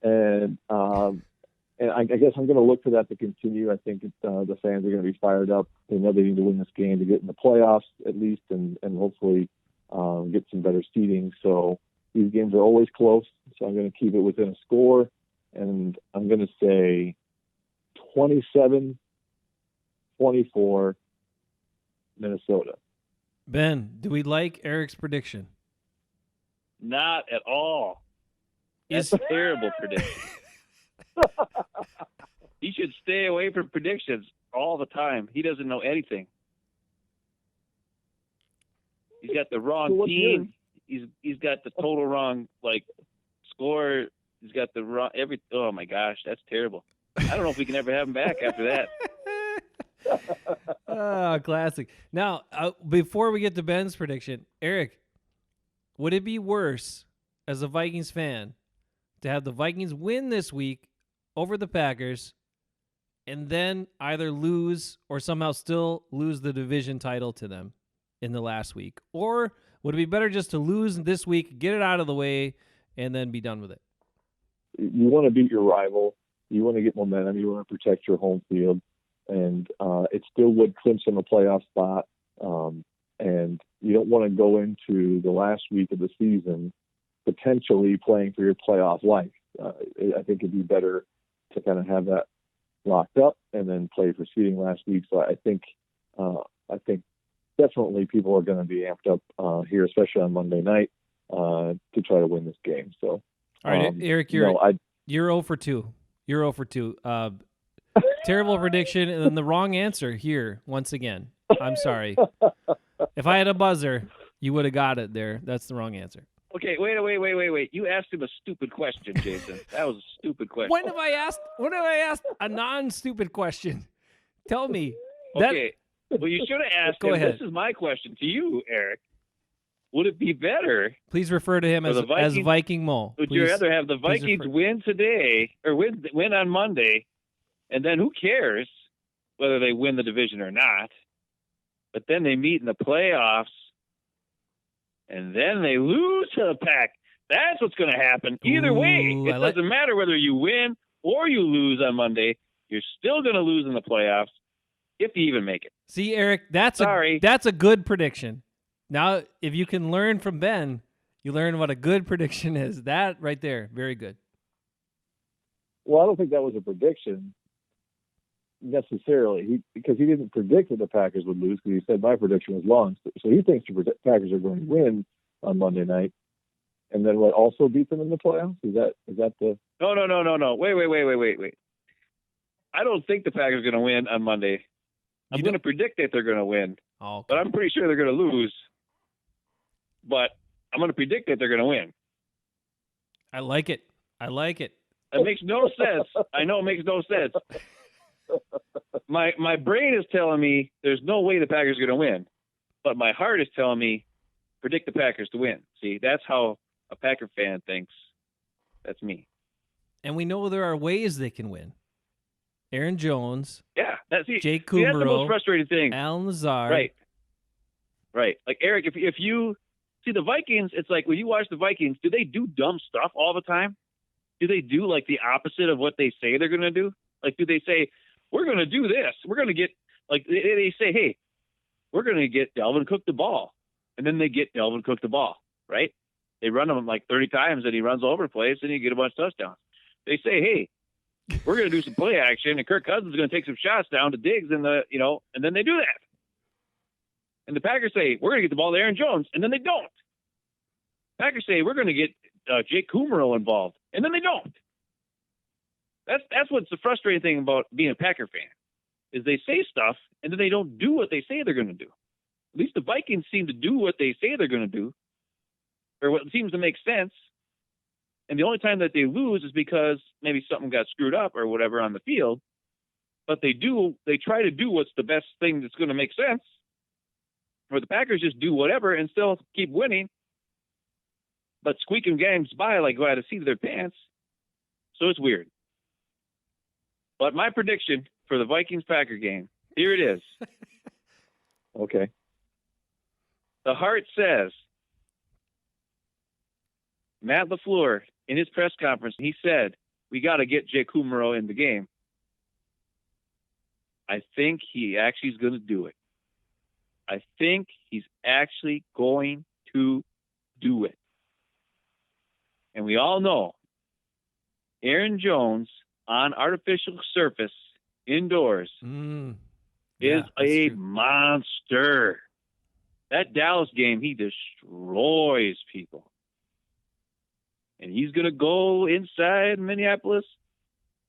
And I guess I'm going to look for that to continue. I think the fans are going to be fired up. They know they need to win this game to get in the playoffs at least, and hopefully get some better seeding. So these games are always close. So I'm going to keep it within a score, and I'm going to say 27-24 Minnesota. Ben, do we like Eric's prediction? Not at all. That's a terrible prediction. He should stay away from predictions all the time. He doesn't know anything. He's got the wrong team. He's got the total wrong score. He's got the wrong Oh my gosh, that's terrible. I don't know if we can ever have him back after that. Oh, classic. Now, before we get to Ben's prediction, Eric, would it be worse as a Vikings fan to have the Vikings win this week over the Packers and then either lose or somehow still lose the division title to them in the last week? Or would it be better just to lose this week, get it out of the way, and then be done with it? You want to beat your rival. You want to get momentum. You want to protect your home field. And it still would clinch them a playoff spot. And you don't want to go into the last week of the season potentially playing for your playoff life. I think it'd be better to kind of have that locked up and then play for seeding last week. So I think definitely people are going to be amped up here, especially on Monday night, to try to win this game. So, all right, Eric, you're 0 for 2. You're 0 for 2. Terrible prediction, and then the wrong answer here once again. I'm sorry. If I had a buzzer, you would have got it there. That's the wrong answer. Okay, wait. You asked him a stupid question, Jason. That was a stupid question. When have I asked a non-stupid question? Tell me. Okay. Well, you should have asked Go him. ahead. This is my question to you, Eric. would it be better? Please refer to him For as the Vikings, Viking Mo. Would you rather have the please Vikings refer- win today or win on Monday, and then who cares whether they win the division or not? But then they meet in the playoffs, and then they lose to the Pack. That's what's going to happen. Either way, Ooh, it doesn't matter whether you win or you lose on Monday. You're still going to lose in the playoffs if you even make it. See, Eric, that's a good prediction. Now, if you can learn from Ben, you learn what a good prediction is. That right there, very good. Well, I don't think that was a prediction necessarily, because he didn't predict that the Packers would lose, because he said my prediction was wrong. So he thinks the Packers are going to win on Monday night, and then what? Also beat them in the playoffs? Is that the? No. Wait. I don't think the Packers are going to win on Monday. I'm going to predict that they're going to win, but I'm pretty sure they're going to lose. But I'm going to predict that they're going to win. I like it. It makes no sense. I know it makes no sense. My brain is telling me there's no way the Packers are going to win, but my heart is telling me predict the Packers to win. See, that's how a Packer fan thinks. That's me. And we know there are ways they can win. Aaron Jones. Yeah, Jake Kummerow. That's the most Kummerow, frustrating thing. Alan Lazard. Right. Like, Eric, if you see the Vikings, it's like when you watch the Vikings, do they do dumb stuff all the time? Do they do like the opposite of what they say they're going to do? Like, do they say, we're going to do this. We're going to get, like, they say, hey, we're going to get Dalvin Cook the ball. And then they get Dalvin Cook the ball, right? They run him like 30 times and he runs all over the place and you get a bunch of touchdowns. They say, hey, we're going to do some play action and Kirk Cousins is going to take some shots down to Diggs and and then they do that. And the Packers say, we're going to get the ball to Aaron Jones, and then they don't. Packers say, we're going to get Jake Kummerow involved, and then they don't. That's what's the frustrating thing about being a Packer fan, is they say stuff, and then they don't do what they say they're going to do. At least the Vikings seem to do what they say they're going to do, or what seems to make sense. And the only time that they lose is because maybe something got screwed up or whatever on the field. But they try to do what's the best thing that's going to make sense. Where the Packers just do whatever and still keep winning, but squeaking games by like go out of the seat of their pants. So it's weird. But my prediction for the Vikings-Packer game, here it is. Okay. The heart says, Matt LaFleur, in his press conference, he said, we got to get Jake Kummerow in the game. I think he actually is going to do it. I think he's actually going to do it. And we all know Aaron Jones on artificial surface indoors is a monster. That Dallas game, he destroys people. And he's going to go inside Minneapolis,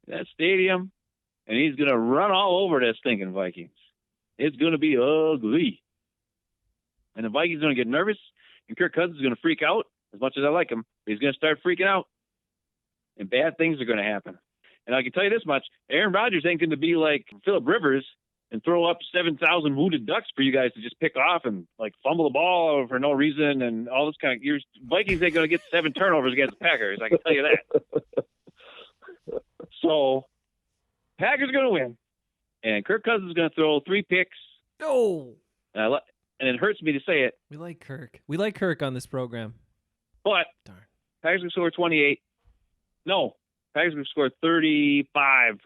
that stadium, and he's going to run all over that stinking Vikings. It's going to be ugly. And the Vikings are going to get nervous, and Kirk Cousins is going to freak out. As much as I like him, he's going to start freaking out, and bad things are going to happen. And I can tell you this much, Aaron Rodgers ain't going to be like Phillip Rivers and throw up 7,000 wounded ducks for you guys to just pick off and like fumble the ball for no reason and all this kind of – your Vikings ain't going to get 7 turnovers against the Packers. I can tell you that. So Packers are going to win, and Kirk Cousins is going to throw 3 picks. No. And it hurts me to say it. We like Kirk. We like Kirk on this program. But Darn. Packers will score 28. No, Packers will score 35.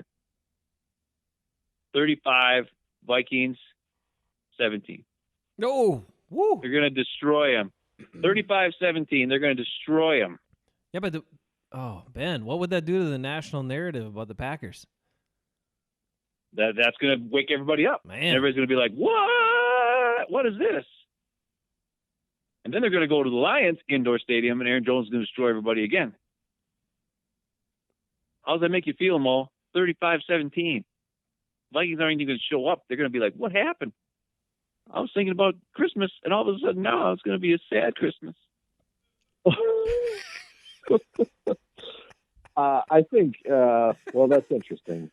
35, Vikings, 17. No. Woo. They're going to destroy them. 35-17, they're going to destroy them. Yeah, but Ben, what would that do to the national narrative about the Packers? That's going to wake everybody up. Man. Everybody's going to be like, what? What is this? And then they're going to go to the Lions indoor stadium, and Aaron Jones is going to destroy everybody again. How does that make you feel, Mo? 35-17. Vikings aren't even going to show up. They're going to be like, what happened? I was thinking about Christmas, and all of a sudden now it's going to be a sad Christmas. I think, well, that's interesting.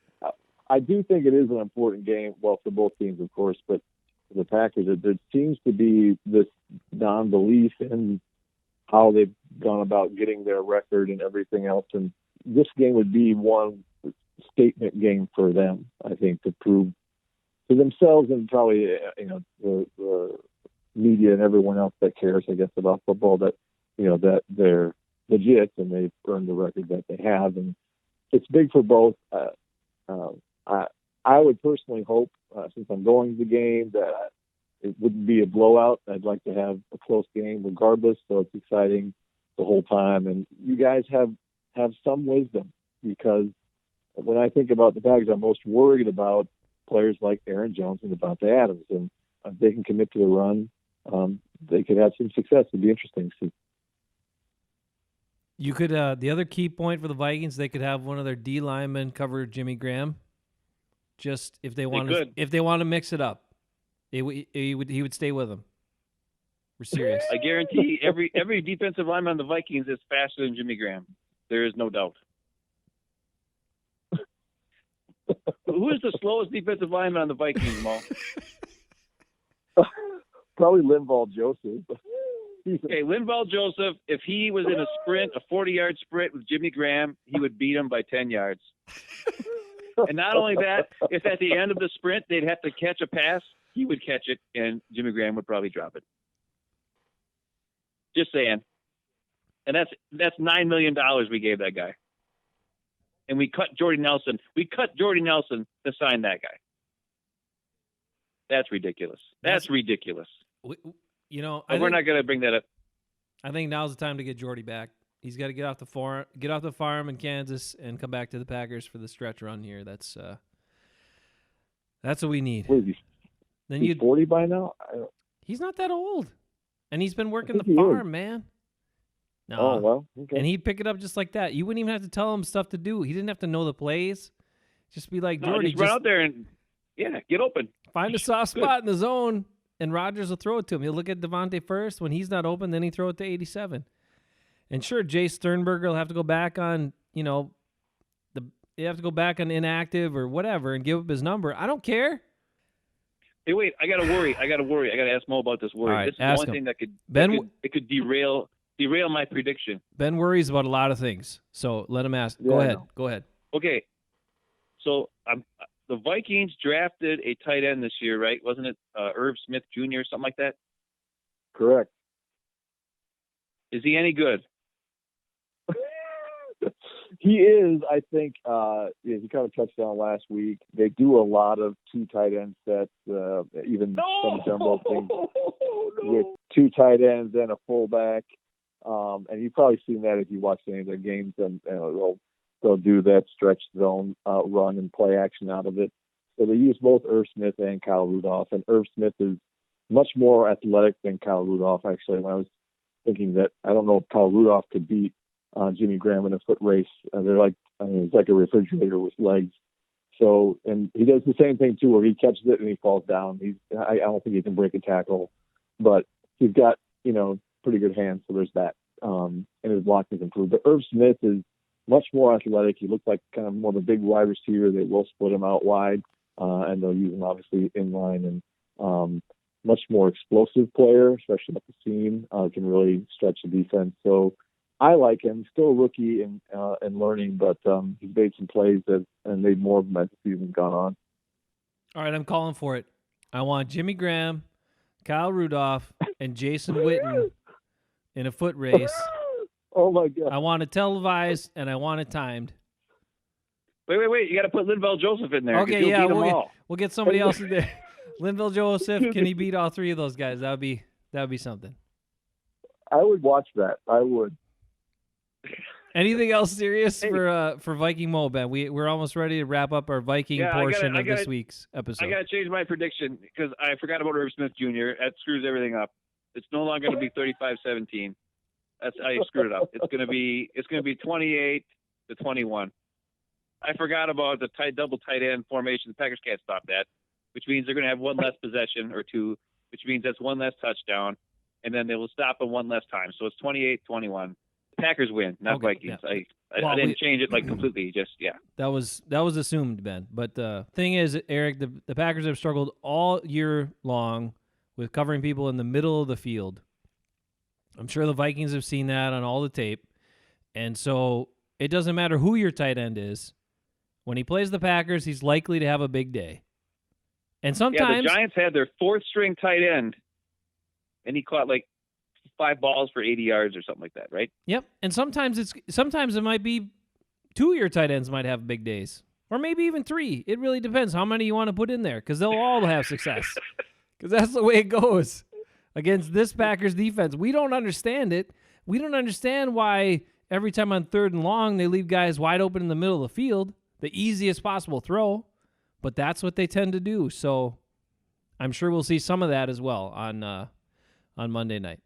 I do think it is an important game, well, for both teams, of course, but the Packers. There seems to be this non-belief in how they've gone about getting their record and everything else. And this game would be one statement game for them, I think, to prove to themselves and probably, the media and everyone else that cares, I guess, about football, that, that they're legit and they've earned the record that they have. And it's big for both. I would personally hope, since I'm going to the game, that it wouldn't be a blowout. I'd like to have a close game regardless, so it's exciting the whole time. And you guys have some wisdom, because when I think about the Packers, I'm most worried about players like Aaron Jones and Devontae Adams. And if they can commit to the run, they could have some success. It'd be interesting to see. You could the other key point for the Vikings, they could have one of their D linemen cover Jimmy Graham, just if they want to mix it up. He would stay with them. We're serious. I guarantee every defensive lineman on the Vikings is faster than Jimmy Graham. There is no doubt. Who is the slowest defensive lineman on the Vikings, Mo? Probably Linval Joseph. Okay, Linval Joseph, if he was in a sprint, a 40-yard sprint with Jimmy Graham, he would beat him by 10 yards. And not only that, if at the end of the sprint they'd have to catch a pass, he would catch it, and Jimmy Graham would probably drop it. Just saying. And that's $9 million we gave that guy. And we cut Jordy Nelson. We cut Jordy Nelson to sign that guy. That's ridiculous. That's ridiculous. We're not going to bring that up. I think now's the time to get Jordy back. He's got to get off the farm in Kansas and come back to the Packers for the stretch run here. That's what we need. Wait, he's 40 by now? He's not that old. And he's been working the farm, man. No. Oh, well, okay. And he'd pick it up just like that. You wouldn't even have to tell him stuff to do. He didn't have to know the plays. Just be like, Jordy, just run out there and, get open. Find a soft spot in the zone, and Rodgers will throw it to him. He'll look at Devontae first. When he's not open, then he throw it to 87. And sure, Jay Sternberger will have to go back on, you have to go back on inactive or whatever and give up his number. I don't care. Hey, wait, I got to worry. I got to ask Mo about this worry. All right, this is one thing that could derail my prediction. Ben worries about a lot of things, so let him ask. Yeah, Go ahead. Okay, so the Vikings drafted a tight end this year, right? Wasn't it Irv Smith Jr. or something like that? Correct. Is he any good? He is, I think. He kind of touched on last week. They do a lot of two tight end sets, even some jumbo things with two tight ends and a fullback. And you've probably seen that if you watch any of their games. And they'll do that stretch zone run and play action out of it. So they use both Irv Smith and Kyle Rudolph. And Irv Smith is much more athletic than Kyle Rudolph. Actually, when I was thinking that, I don't know if Kyle Rudolph could beat Jimmy Graham in a foot race. It's like a refrigerator with legs. So, and he does the same thing too, where he catches it and he falls down. I don't think he can break a tackle, but he's got, pretty good hands. So there's that. And his blocking's improved. But Irv Smith is much more athletic. He looks like kind of more of a big wide receiver. They will split him out wide, and they'll use him obviously in line, and much more explosive player, especially up the seam, can really stretch the defense. So I like him. Still a rookie and learning, but he's made some plays and made more of them as the season's gone on. All right, I'm calling for it. I want Jimmy Graham, Kyle Rudolph, and Jason Witten in a foot race. Oh, my God. I want it televised, and I want it timed. Wait. You got to put Linval Joseph in there. Okay, yeah, we'll get somebody else in there. Linval Joseph, can he beat all three of those guys? That would be something. I would watch that. I would. Anything else serious for Viking Mo, Ben? We're almost ready to wrap up our Viking portion of this week's episode. I got to change my prediction because I forgot about Irv Smith Jr. That screws everything up. It's no longer going to be 35-17. I screwed it up. It's going to be 28-21. I forgot about the double tight end formation. The Packers can't stop that, which means they're going to have one less possession or two, which means that's one less touchdown, and then they will stop them one less time. So it's 28-21. The Packers win, not Vikings. Yeah. I didn't change it like completely. Just That was assumed, Ben. But the thing is, Eric, the Packers have struggled all year long with covering people in the middle of the field. I'm sure the Vikings have seen that on all the tape. And so it doesn't matter who your tight end is. When he plays the Packers, he's likely to have a big day. And sometimes the Giants had their fourth string tight end, and he caught like 5 balls for 80 yards or something like that, right? Yep. And sometimes it might be 2 of your tight ends might have big days, or maybe even 3. It really depends how many you want to put in there, because they'll all have success. Because that's the way it goes against this Packers defense. We don't understand it. We don't understand why every time on 3rd and long they leave guys wide open in the middle of the field, the easiest possible throw. But that's what they tend to do. So I'm sure we'll see some of that as well on Monday night.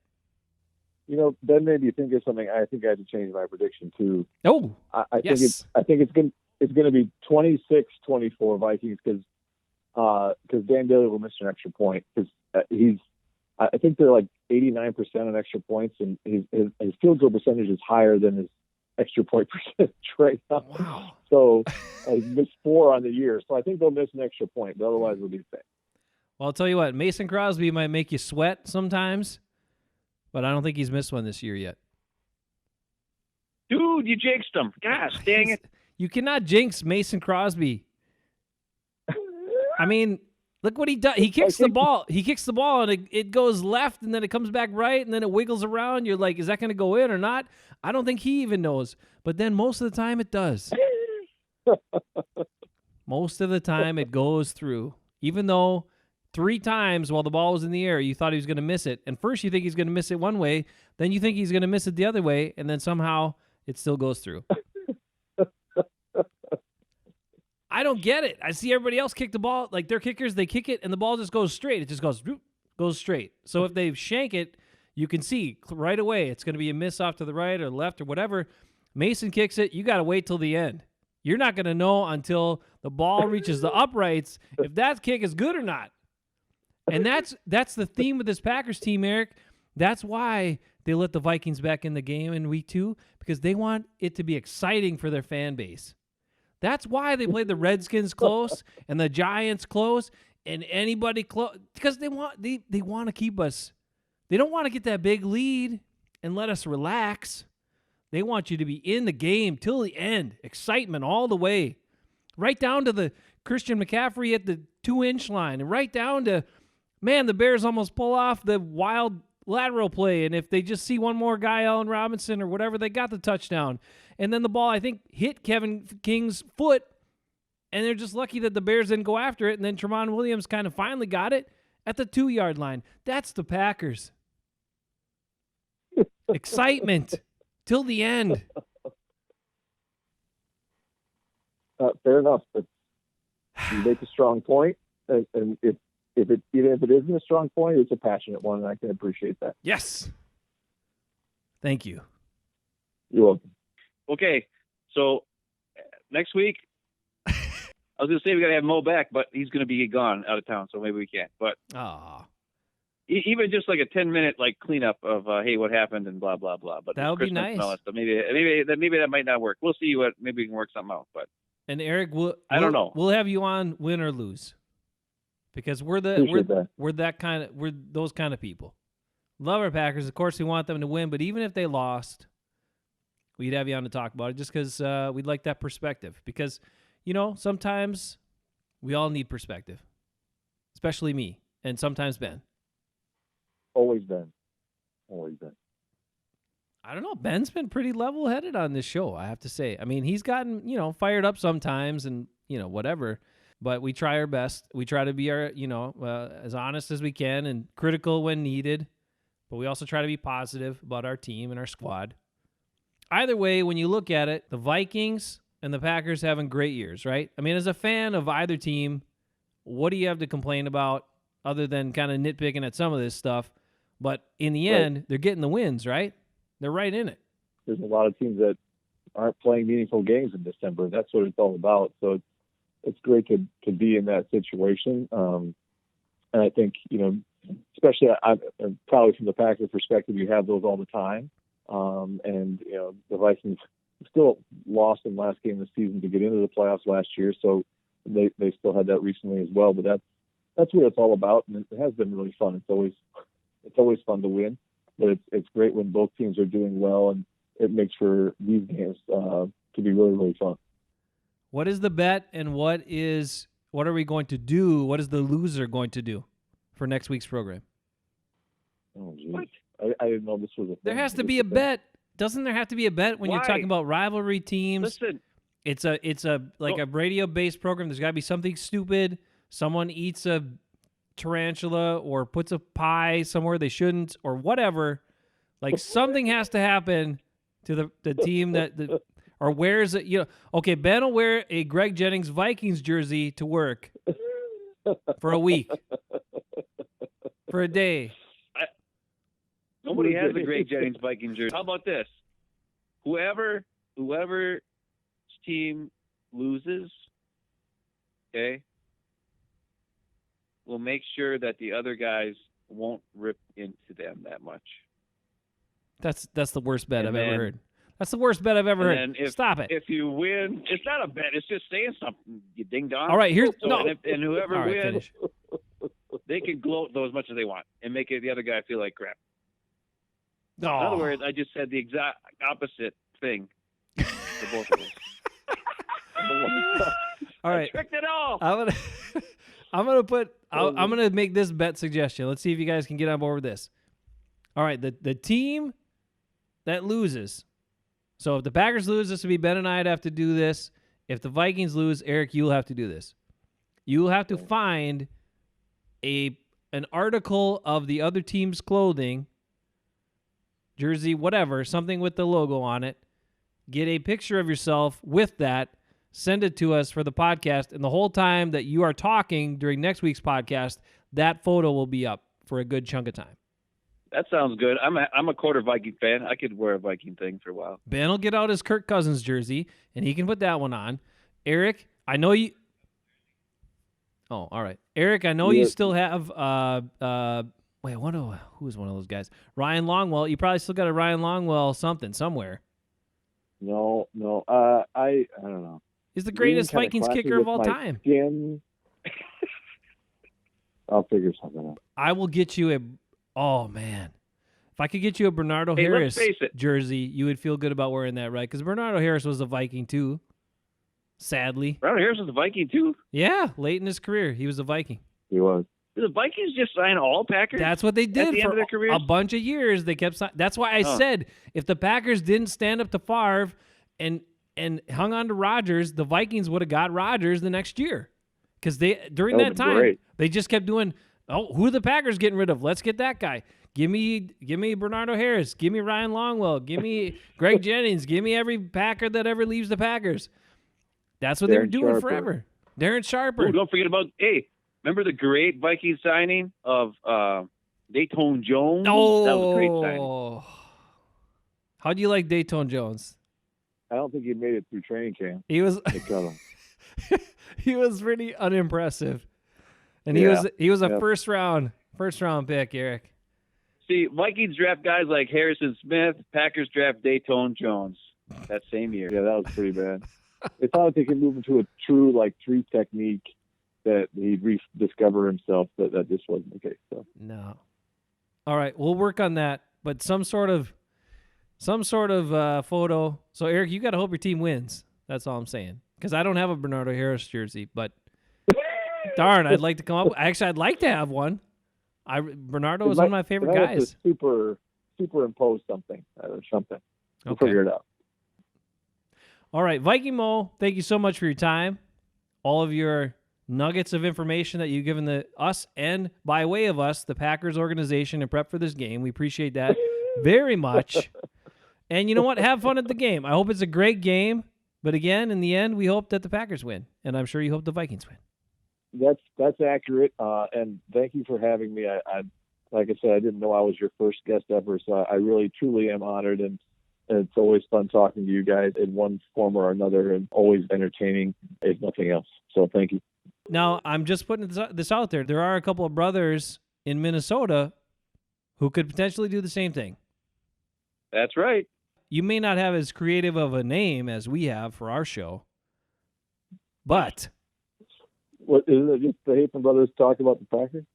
Ben made me think of something. I think I had to change my prediction too. Oh, I yes. think it's going to be 26-24 Vikings because Dan Bailey will miss an extra point because I think they're like 89% on extra points, and his field goal percentage is higher than his extra point percentage right now. Wow. So he missed 4 on the year. So I think they'll miss an extra point, but otherwise it'll be safe. Well, I'll tell you what, Mason Crosby might make you sweat sometimes, but I don't think he's missed one this year yet. Dude, you jinxed him. Gosh, dang it. You cannot jinx Mason Crosby. I mean, look what he does. He kicks the ball. He kicks the ball, and it goes left, and then it comes back right, and then it wiggles around. You're like, is that going to go in or not? I don't think he even knows. But then most of the time it does. Most of the time it goes through. Even though 3 times while the ball was in the air, you thought he was going to miss it. And first you think he's going to miss it one way. Then you think he's going to miss it the other way. And then somehow it still goes through. I don't get it. I see everybody else kick the ball. Like their kickers, they kick it and the ball just goes straight. It just goes straight. So if they shank it, you can see right away it's going to be a miss off to the right or left or whatever. Mason kicks it. You got to wait till the end. You're not going to know until the ball reaches the uprights if that kick is good or not. And that's the theme of this Packers team, Eric. That's why they let the Vikings back in the game in week 2, because they want it to be exciting for their fan base. That's why they played the Redskins close and the Giants close and anybody close, because they want to keep us. They don't want to get that big lead and let us relax. They want you to be in the game till the end. Excitement all the way. Right down to the Christian McCaffrey at the 2-inch line. And right down to, man, the Bears almost pull off the wild lateral play. And if they just see one more guy, Allen Robinson or whatever, they got the touchdown. And then the ball, I think, hit Kevin King's foot. And they're just lucky that the Bears didn't go after it. And then Tramon Williams kind of finally got it at the 2-yard line. That's the Packers. Excitement till the end. Fair enough, but you make a strong point, and even if it isn't a strong point, it's a passionate one, and I can appreciate that. Yes. Thank you. You're welcome. Okay, so next week, I was going to say we got to have Mo back, but he's going to be gone out of town, so maybe we can't. But even just like a 10-minute like cleanup of hey, what happened and blah blah blah. But that would be nice. Maybe that might not work. We'll see what. Maybe we can work something out. But Eric, I don't know. We'll have you on, win or lose, because we're those kind of people. Love our Packers, of course. We want them to win, but even if they lost, we'd have you on to talk about it, just because we'd like that perspective. Because sometimes we all need perspective, especially me, and sometimes Ben. Always been. I don't know. Ben's been pretty level-headed on this show, I have to say. I mean, he's gotten, fired up sometimes and, whatever. But we try our best. We try to be as honest as we can and critical when needed. But we also try to be positive about our team and our squad. Either way, when you look at it, the Vikings and the Packers having great years, right? I mean, as a fan of either team, what do you have to complain about other than kind of nitpicking at some of this stuff? But in the end, they're getting the wins, right? They're right in it. There's a lot of teams that aren't playing meaningful games in December. That's what it's all about. So it's great to be in that situation. And I think, especially probably from the Packers perspective, you have those all the time. And, the Vikings still lost in the last game of the season to get into the playoffs last year, so they still had that recently as well. But that's what it's all about, and it has been really fun. It's always fun to win, but it's great when both teams are doing well, and it makes for these games to be really, really fun. What is the bet, and what are we going to do? What is the loser going to do for next week's program? Oh, geez. I didn't know this was a thing. There has to be a bet. Doesn't there have to be a bet when you're talking about rivalry teams? Listen, it's a radio-based program. There's got to be something stupid. Someone eats a tarantula or puts a pie somewhere they shouldn't, or whatever. Like something has to happen to the team or wears it. Okay, Ben will wear a Greg Jennings Vikings jersey to work for a week, for a day. Nobody has a Greg Jennings Vikings jersey. How about this? Whoever's team loses, okay, we'll make sure that the other guys won't rip into them that much. That's the worst bet I've ever heard. That's the worst bet I've ever heard. Stop it. If you win, it's not a bet. It's just saying something, you ding-dong. All right, here's... So, no. And whoever wins, finish. they can gloat though as much as they want and make the other guy feel like crap. Oh. In other words, I just said the exact opposite thing for both of us. All right. I tricked it all. I'm gonna make this bet suggestion. Let's see if you guys can get on board with this. All right, the team that loses. So if the Packers lose, this would be Ben and I'd have to do this. If the Vikings lose, Eric, you'll have to do this. You'll have to find an article of the other team's clothing, jersey, whatever, something with the logo on it. Get a picture of yourself with that. Send it to us for the podcast. And the whole time that you are talking during next week's podcast, that photo will be up for a good chunk of time. That sounds good. I'm a quarter Viking fan. I could wear a Viking thing for a while. Ben will get out his Kirk Cousins jersey, and he can put that one on. Eric, I know you... Oh, all right. Eric, I know you still have... Wait, who is one of those guys? Ryan Longwell. You probably still got a Ryan Longwell something somewhere. No. I don't know. He's the greatest Vikings kicker of all time. Skin. I'll figure something out. I will get you a... Oh, man. If I could get you a Bernardo Harris jersey, you would feel good about wearing that, right? Because Bernardo Harris was a Viking, too. Sadly. Bernardo Harris was a Viking, too? Yeah, late in his career, he was a Viking. He was. Did the Vikings just sign all Packers? That's what they did at the for end of their careers? A bunch of years. They kept signing. That's why I said if the Packers didn't stand up to Favre and hung on to Rodgers, the Vikings would have got Rodgers the next year. Because during that time, they just kept doing, who are the Packers getting rid of? Let's get that guy. Give me Bernardo Harris. Give me Ryan Longwell. Give me Greg Jennings. Give me every Packer that ever leaves the Packers. That's what they were doing forever. Darren Sharper. Ooh, don't forget about, remember the great Viking signing of Dayton Jones? Oh, that was a great signing. How do you like Dayton Jones? I don't think he made it through training camp. He was he was pretty unimpressive. And he was a first round pick, Eric. See, Vikings draft guys like Harrison Smith, Packers draft Dayton Jones that same year. Yeah, that was pretty bad. They thought they could move into a true three technique that he'd rediscover himself, but that just wasn't the case. So. No. All right, we'll work on that, but some sort of photo. So Eric, you got to hope your team wins. That's all I'm saying. Because I don't have a Bernardo Harris jersey, but darn, I'd like to come up. Actually, I'd like to have one. Bernardo is one of my favorite guys. Superimpose something or something. We'll Okay. figure it out. All right, Viking Mo, thank you so much for your time. All of your nuggets of information that you've given us and by way of us, the Packers organization, and prep for this game. We appreciate that very much. And you know what? Have fun at the game. I hope it's a great game. But again, in the end, we hope that the Packers win. And I'm sure you hope the Vikings win. That's accurate. And thank you for having me. I like I said, I didn't know I was your first guest ever. So I really, truly am honored. And it's always fun talking to you guys in one form or another, and always entertaining, if nothing else. So thank you. Now, I'm just putting this out there. There are a couple of brothers in Minnesota who could potentially do the same thing. That's right. you may not have as creative of a name as we have for our show, but What is it? Just the Hafeman Brothers talk about the Packers?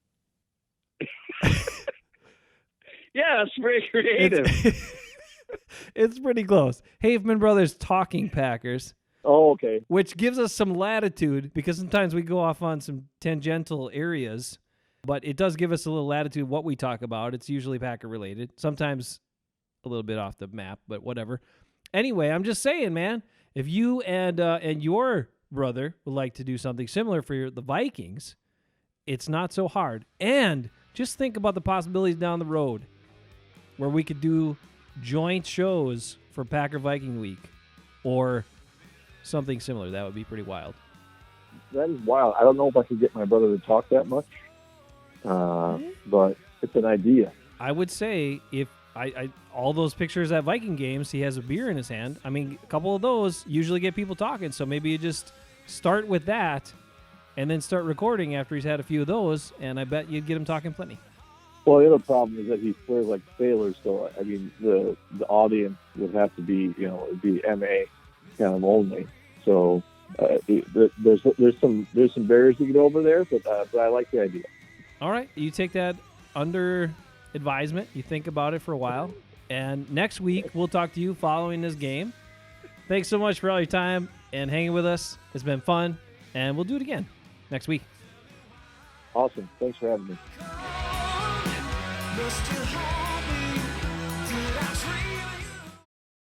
Yeah, it's very creative. it's pretty close. Hafeman Brothers Talking Packers. Oh, okay. Which gives us some latitude because sometimes we go off on some tangential areas, but it does give us a little latitude what we talk about. It's usually Packer related, sometimes a little bit off the map, but whatever. Anyway, I'm just saying, man, if you and your brother would like to do something similar for the Vikings, it's not so hard. And just think about the possibilities down the road where we could do joint shows for Packer Viking Week or something similar. That would be pretty wild. That is wild. I don't know if I could get my brother to talk that much, but it's an idea. I would say if I all those pictures at Viking games, he has a beer in his hand. I mean, a couple of those usually get people talking. So maybe you just start with that and then start recording after he's had a few of those, and I bet you'd get him talking plenty. Well, the other problem is that he swears like sailors, so I mean the audience would have to be, it'd be MA kind of only. So there's some barriers to get over there, but I like the idea. All right, you take that under advisement. You think about it for a while, and next week we'll talk to you following this game. Thanks so much for all your time and hanging with us. It's been fun, and we'll do it again next week. Awesome. Thanks for having me. Close to home.